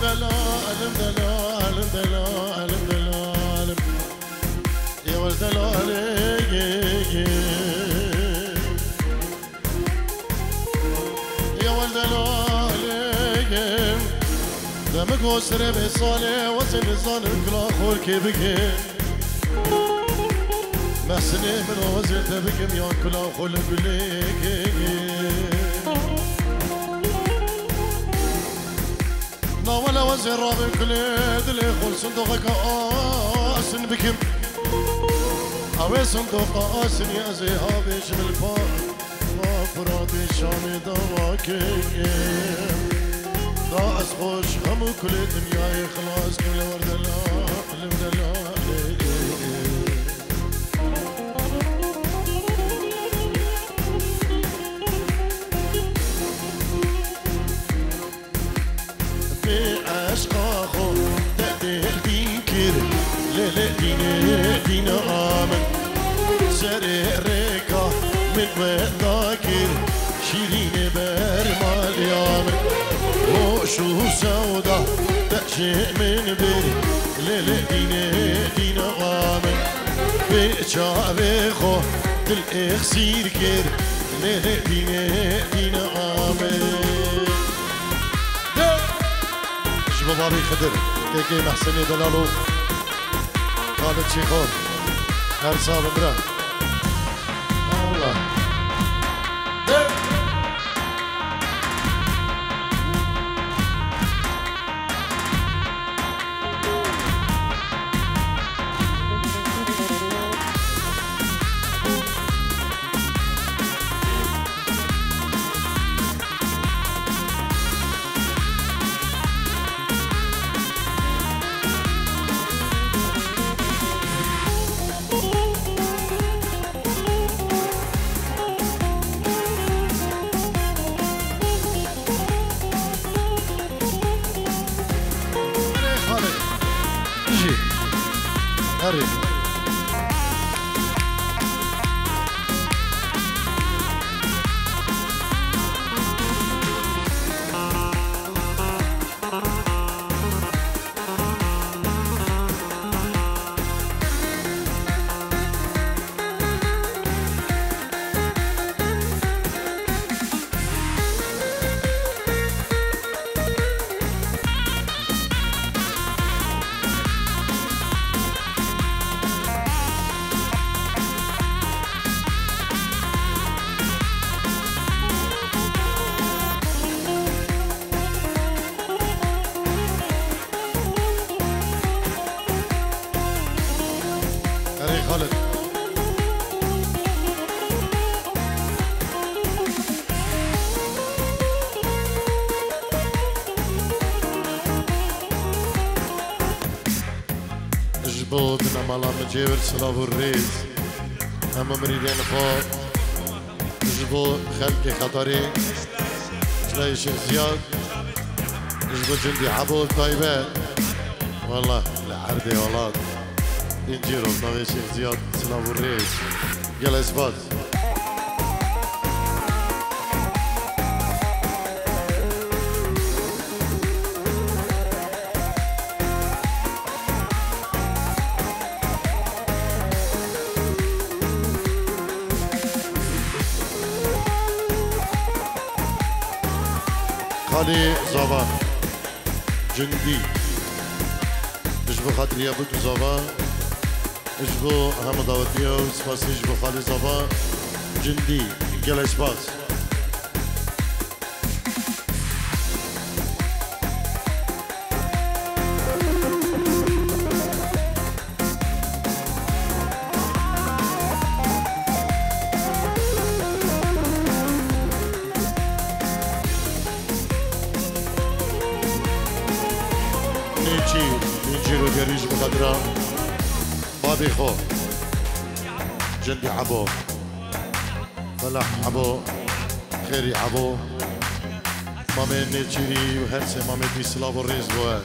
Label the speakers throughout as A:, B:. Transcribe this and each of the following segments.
A: دلال دلال دلال دلال يا ولد دلالي يا ولد دلالي دمك وسر بصالي وسن الظن كلا خور كيبكي محسني من وزن تبكي يا كلا خول بليكي ولا وزن رابك كليد اللي يخل صندوقك آسن بكم أوي صندوق آسن يا زيهابي شمل فار ما فرادي شامي دواكي دا أسخوش همو كل دنياي خلاص كل ورد الله دينا آمن سري ريكا من وذاكر شيرين برمال يامن وشو سودا تأشي من بري دينا آمن بيشا بيخو تلإخسير كير دينا آمن شباب بابي خدر كيكي محسني دلالو خالد شيخون هر صاحب برا الله هري خالد جبودنا مالا مجيبر سلاف الريز اما مريدين فوق جبو خلقي خطري جلاي شيخ زياد جبو جندي حبوب طيبات والله العردي والله انجيرو نوي شيخ زياد سلاف الريز يلا اسبات خالي زابا جندي اجبو خاطري ابوك زابا اجبو هم دعوتيه وسباس اجبو خالي زابا جندي يلا سباس نيجيرو جريج بقدرة بابي خو جندي عبو فلاح عبو خيري عبو مامي نيجيري وهرسي مامي دي سلاف الريز بوهاد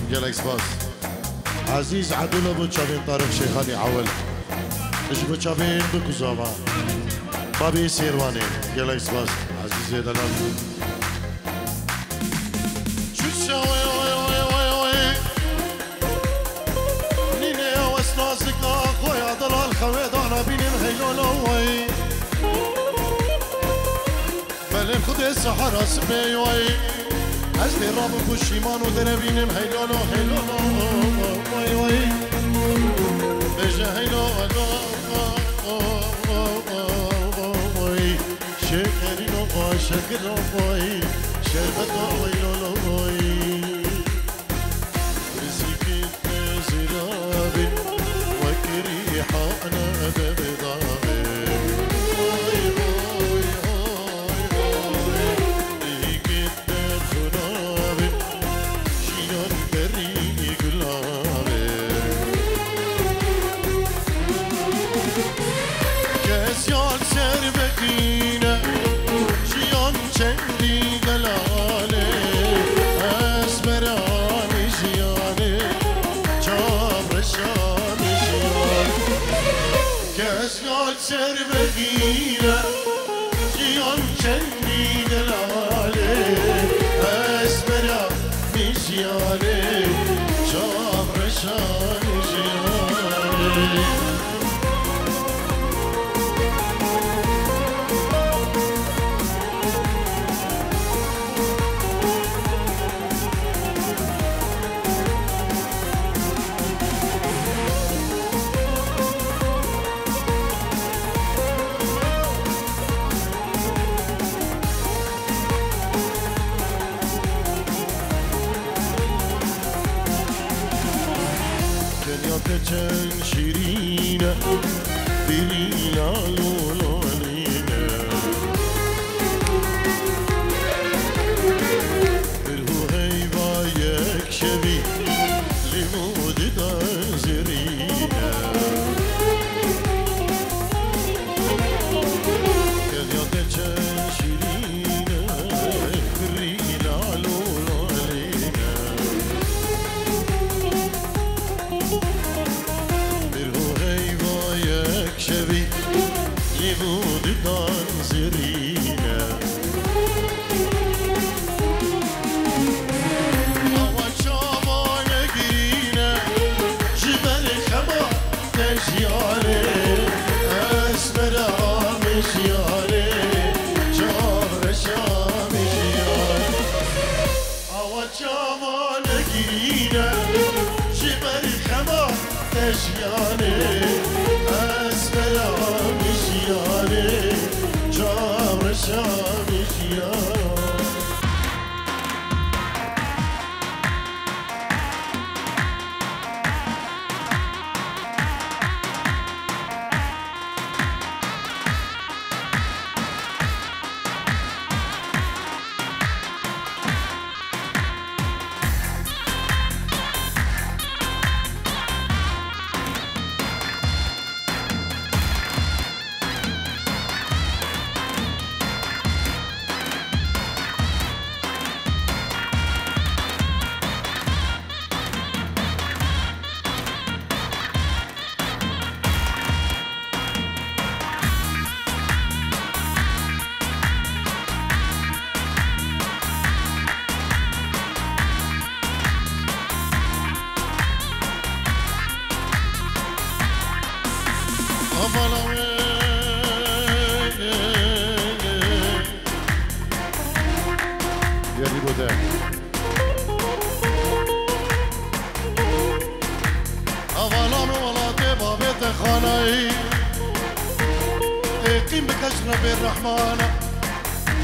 A: يلا اكسباس عزيز عدول ابو تشابين طارق شيخاني عول اجبو تشابين بكوزاما بابي سيرواني يلا اكسباس عزيز دلال شو سحر اسمي وي أزدي راب بوشيمان ودربينم هيلولو هيلولو وي وي بجا هيلولو وي شكرينو شكرو وي شربتو ويلولو وي رزقك زرابي وكريحة أنا ببضابي سربقينا جيون شني دلالي أسمرا مشيالي شاب رشان جيالي كان شيرينا برينا لولو علينا الهو هيبا يكشبي لمود دازرينا كان شيرينا برينا لولو علينا شبي لمود تنظرينا أول شابان قرينا جبل خبا تجيالي أسمر مشيالي جار شام جيالي أول شابان قرينا جبل خبا تجيالي يقيم بكشرة الرحمن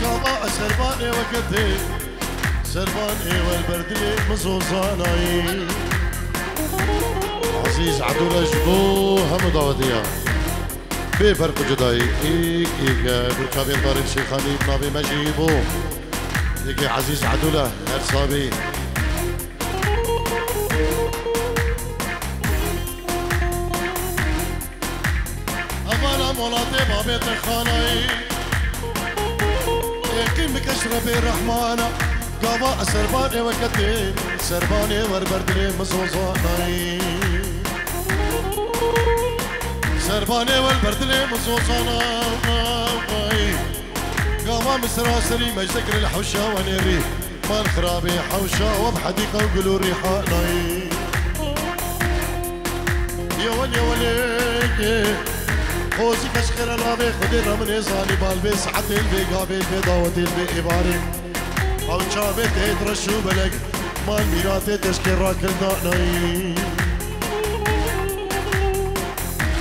A: قضاء سرباني وكتي سرباني والبردي مصوصاني عزيز عدول جبو هم دعوتيا بفرق جداي إيك بالكابين طارق شيخاني بنابي مجيبو إيك عزيز عدولة هرصابي مولاتي بابيت خاناي يقيم بكشرة الرحمن قضاء سرباني وكتي سرباني والبردي مصوصاني سرباني والبردي مصوصاني قام مسراسري مجدك للحوشة ونري مال خرابي حوشة وبحديقة وقلوا ريحاني يا ولي خوزي كشخر الابي خدي رمني زاني بالبي سعتي البي قابي البي داوتي البي إباري أو شابي تيترشو بلق مال ميراتي تشكي راكل داناي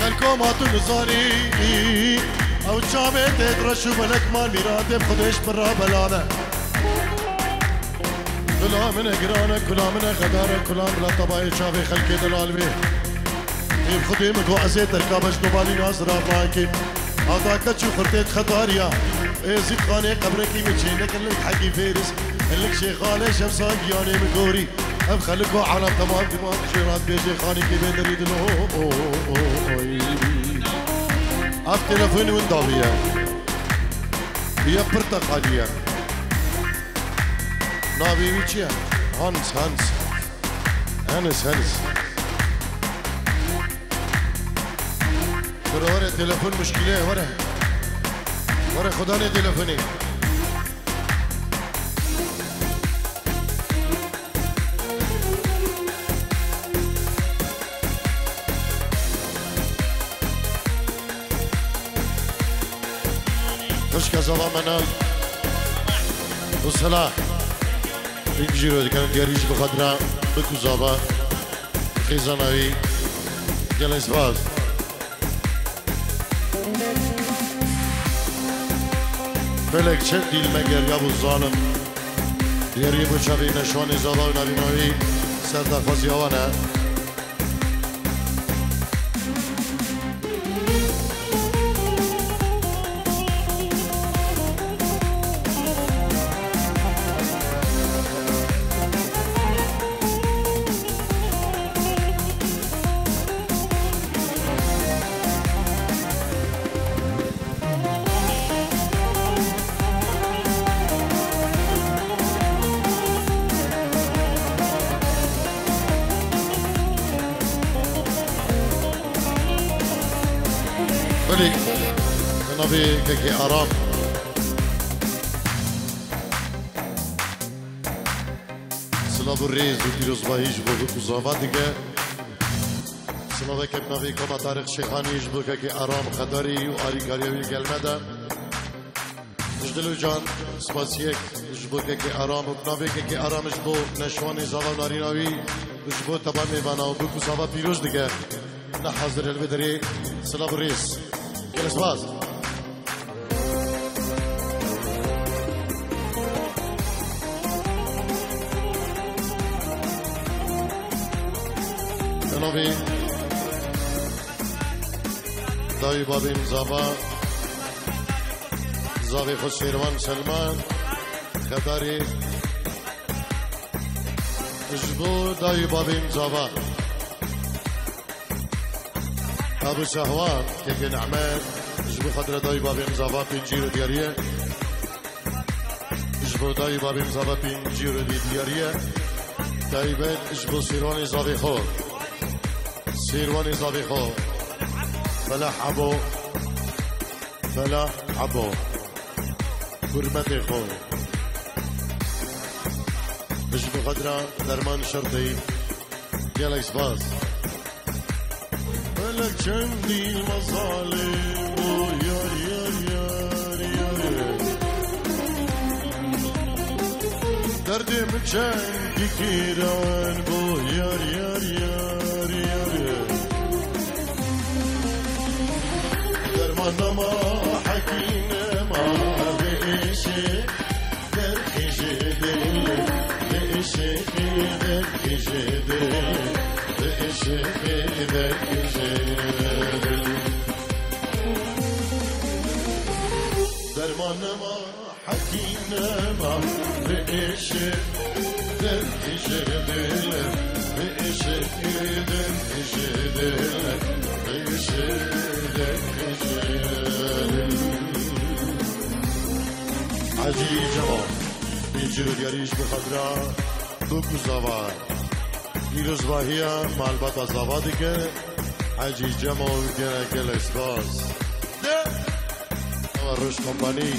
A: خلكو ماتو نزاني أو شابي تيترشو بلق مال ميراتي بخدش برا بلانا كلا من قرانك كلا من غدارك كلا من طباي شابي خلكي دلال بيه خدي مدو عزيت ركابش دوبالي ناس رافاكي هذا كتشو خرتيت خطاريا زيد خاني قبركي متشينك اللي حقي فارس اللي شيخاني شمسان ياني مدوري ام خلكو على تمام دماغ شيرات بيجي خاني كي بين ريد له اب تلفوني وندابيه هي برتقاليه نابي ويتشيا هانس ورا تلفون مشكلة ورا خداني تلفوني خش كزابا منال وصلاح يجيرو كان دياريش بخضرا بكو زابا خيزاناوي جلس باز فلك شدي المجر يا ابو الظالم دياري ابو شابي نشواني زابا ونبيناوي سردا فازيوانا فلك نبي كي أرام سلام الرئيس وتيروز باهيج بوكو زافادك سلام كم نبي كما طارق شيخاني بوكو كي أرام خداري وآري كاريوي كلمة جدلو جان سپاسیک جبو که آرام و نبی که آرام جبو نشوانی زاوا ناریناوی جبو تمامی بناو بکو زاوا پیروز دیگه نه حاضر البدری سلام الرئيس جلس باز نبی دایی بابیم زاوا زاوی خود شیروان سلمان خطاری جبو دایی بابیم زاوا ابو شهوان که نعمان جبو خطر دایی بابیم زاوا پینجیرو دیاریه جبو دایی بابیم زاوا پینجیرو دیاریه دایی بید جبو سیروانی زاوی خود سیروانی زاوی خود فلاح عبو فلاح عبو كرمتي خو مش بقدرة درمان شرطي جالكس باز ولك جندي المظالم يار يار يار يار دردي مجاندي كيران بو يار يار يار يار درمان ما حكينا ما درمانما حكينما بإشي دل بإشي دل بإشي عجيب جواب بيجرو دياريش بخضرا دوكو زاوار ديروز باهيا مالباتا زاوادك عجيب جمال دينا كالكس باز روش كومباني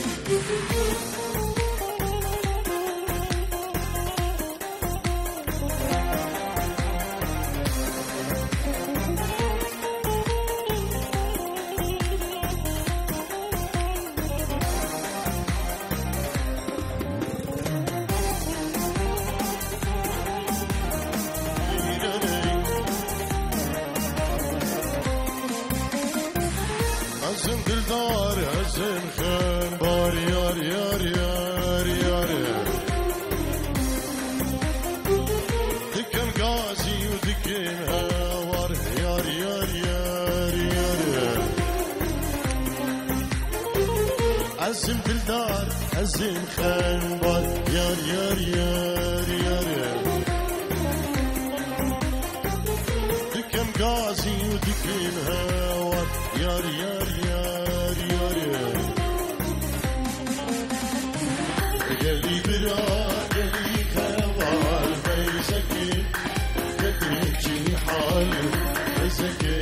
A: دلدار هزم خان بار یار یار یار یار دکن غازی و دکن هوار یار یار یار یار عزم دلدار عزم خان بار یار یار یار یار دکن غازی و دکن هوار یار یار یار یار گلی برا گلی خوال بیزکی کتیجی حال بیزکی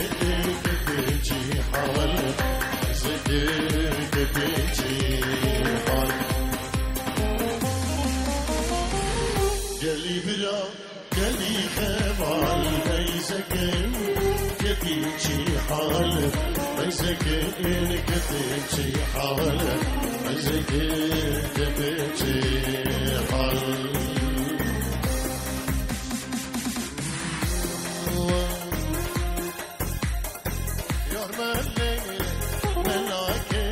A: کتیجی حال بیزکی کتیجی حال گلی برا گلی خوال بیزکی كتيجي حالك عايزك انك تمشي حالك عايزك تمشي حالك يا رمالي ملاكي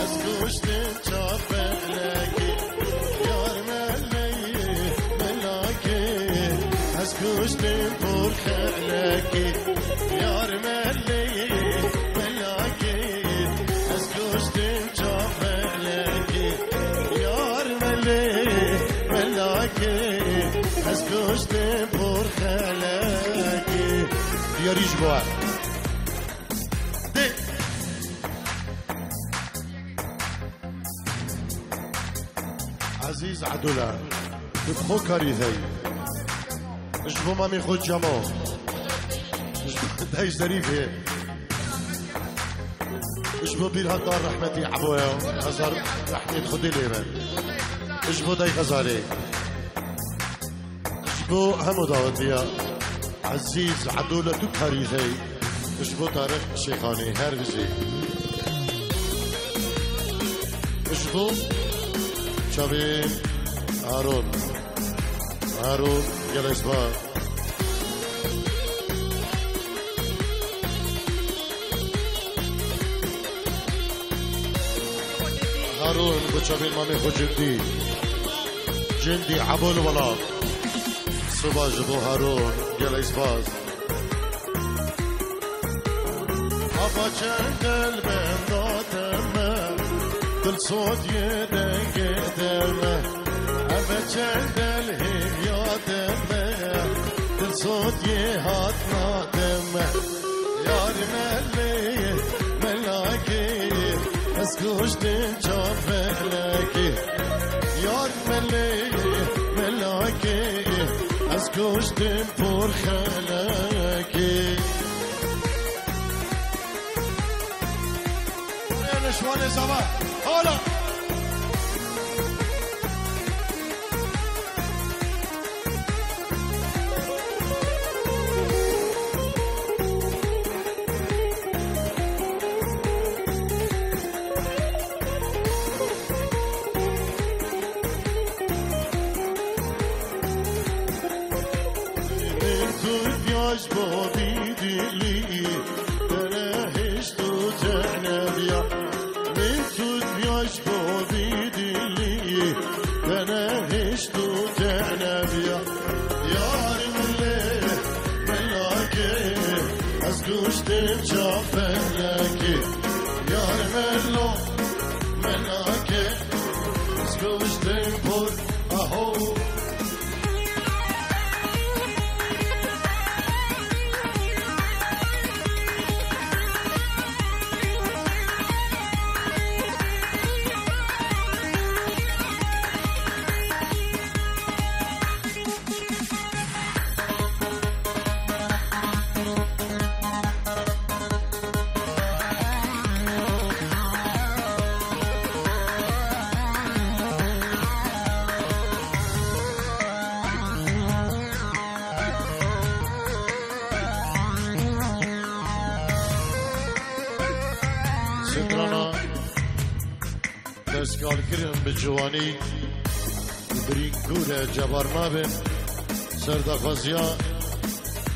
A: اسكوش تنشافك لكي يا رمالي ملاكي اسكوش تنفرخ لكي yar melli melaki az koştum çok melaki yar melli melaki az koştum por khalaki diyor icboa de aziz adula tbxu karizay اشبو ما میخود جمع دايش ظريفه اشبو بير هالدار رحمتي عبويا غزار رحمة خدي لي من اشبو داي غزاري اشبو همو داود بيا عزيز عدولة دو كاريزي اشبو طارق شيخاني هرغزي اشبو شابين هارون هارون يلا اسباب هارون بچابين مامي خو جندي عبول ولاد صباح جبو هارون يلا اسباز ابا چندل من داتم دل صوت يدنگ دم ابا چندل هم یادم دل صوت يهات نادم یار ملی ملاکی از کشتم جان ملاکی یار ملی ملاکی از کشتم پر خلاکی نشوان زمان حالا كشتم شافلكي يار ملو ملاكي كشتم بور اهو دستگال کرن به جوانی برین کوره جبار مابن سردخوازیا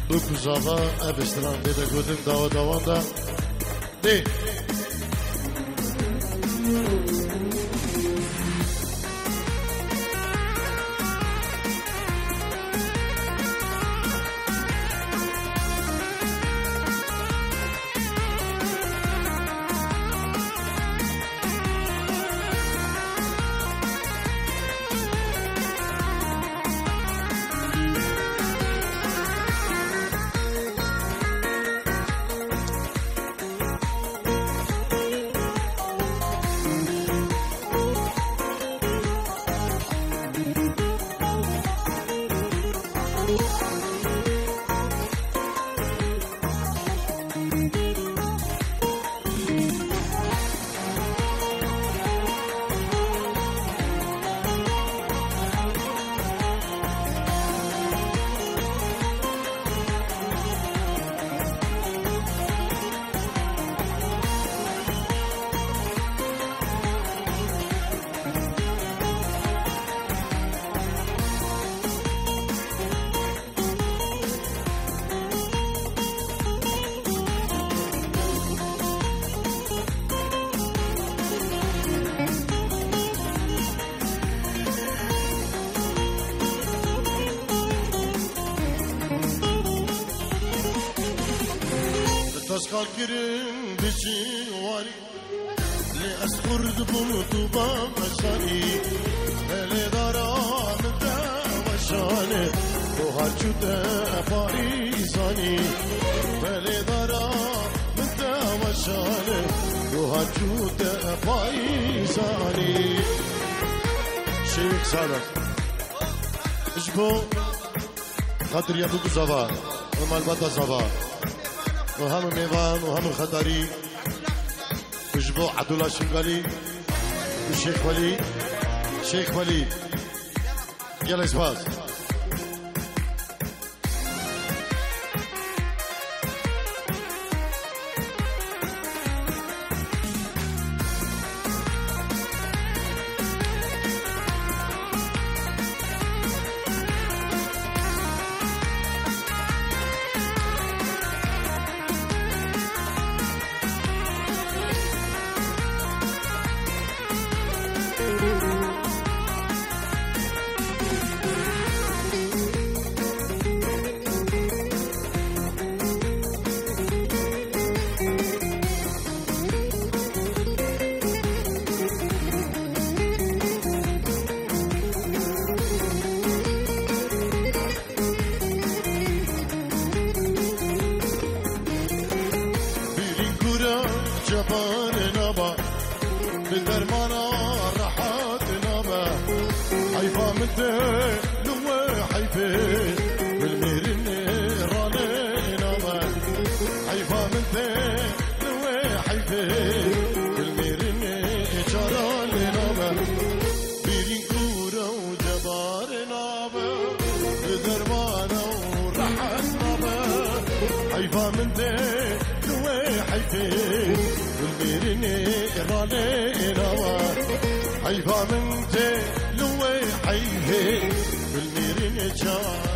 A: دو کزاوا ابستران دیده گودم داوا داوان دا دی تسقط قرن بشواري لأسخر دبوت وبمشاني اللي دارا مدى وشاني وهالجود فاريزاني اللي دارا مدى وشاني وهالجود فاريزاني شيخ سالم اجبو خاطر يدوك زبار ومالبطة زبار وهم ميوان وهم الخطري وجبو عبد الله الشنغالي والشيخ وليد شيخ وليد يلا اسباس جبار نبا بالدرمانا راحات نبا حيفا مدى لو حيفي بالميرين راني نبا حيفا مدى لو حيفي بالميرين جرالي نبا بيرين كورا وجبار نبا بالدرمانا راحات نبا حيفا مدى حيفي بالميريني رالي نوا حيفا من تي لوي حيفي بالميريني جار